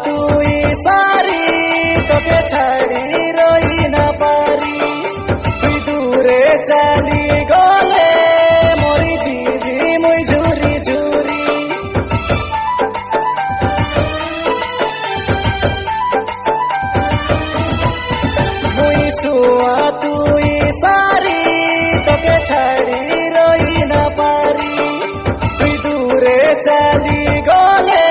तुई सारी तोके छाड़ी रही न पारी तुई दूरे चली गले मोरी जीवी मुई झुरी झुरी मुई सुआ तुई सारी तोके छाड़ी रही न पारी तुई दूरे चली गले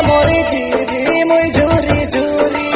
मोरी जीवी मुई झुरी झुरी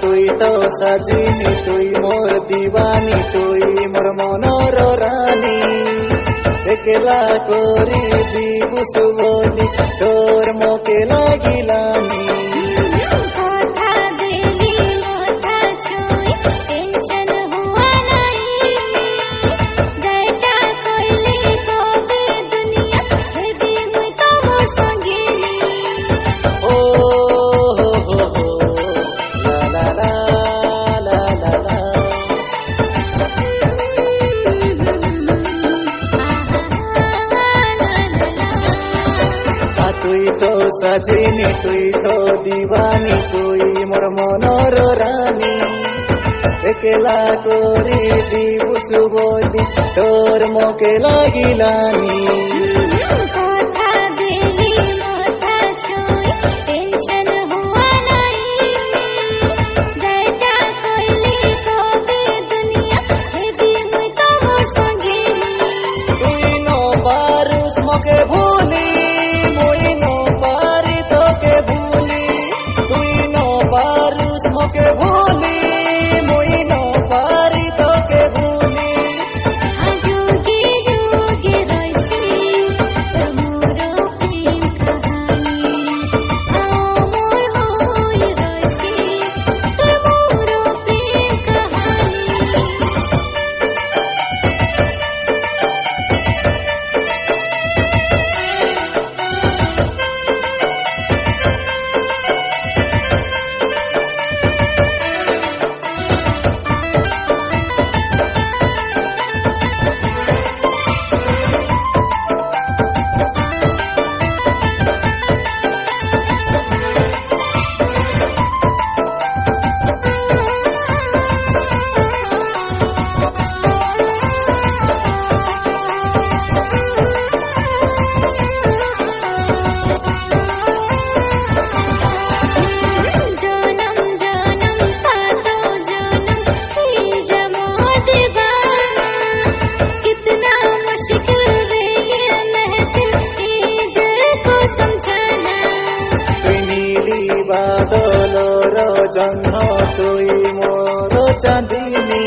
तुई तो सजिनी तुई मोर दीवानी तुई मोर मनर रानी एकला कोरी जीवुसु बोली तोर मोके लागिलानी तुई तो सजिनी तुई तो दीवानी तुई मोर मनर रानी एकला कोरी जीवुसु बोली तोर मोके लागिलानी जन्म तुई मोर चांदनी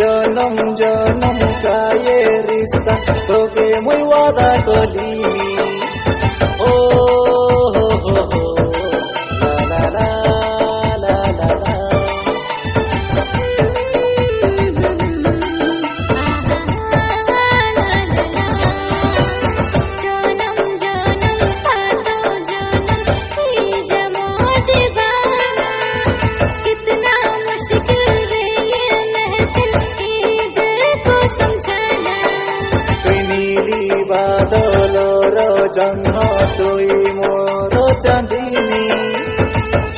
जन्म जन्म का ये रिश्ता तोके मुई वादा कलीनी ओ हो ला ला ला ला ला ला नीली बादलर जन्म तुई मोर चांदनी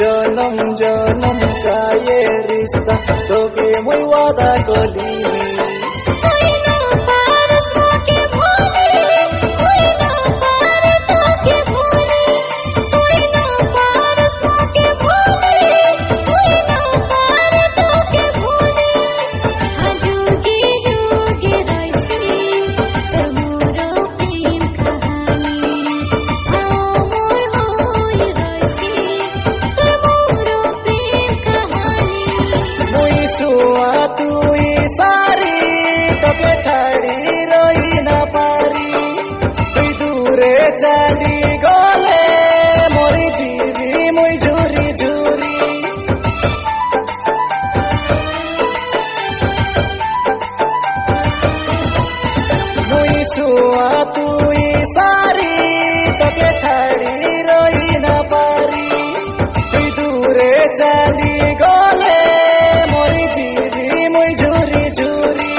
जन्म जन्म का ये रिश्ता तोके मुई वादा कलिनी छाड़ी रही न पारी तुई दूरे चली गले मोरी जीवी मुई झुरी झुरी मुई सुआ तुई सारी तके छाड़ी रही न पारी तुई दूरे चली गले मोरी जीवी मुई झुरी झुरी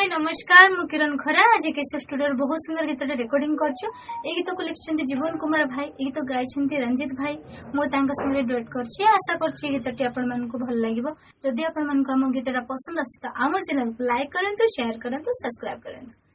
नमस्कार मु किरण खरा आज केशव स्टूडियो बहुत सुंदर गीत रेकर्डिंग करछु ए गीत को लिखछन्ती जीवन कुमार भाई ए गीत गाइछन्ती रंजित भाई मु तांका संगे डुएट करछि आशा करछि गीतटी आपन मन को भल लागिवो जदि आपन मन को हम गीतटा पसंद आछि त आम चैनल को लाइक करंतु शेयर करंतु सब्सक्राइब करंतु।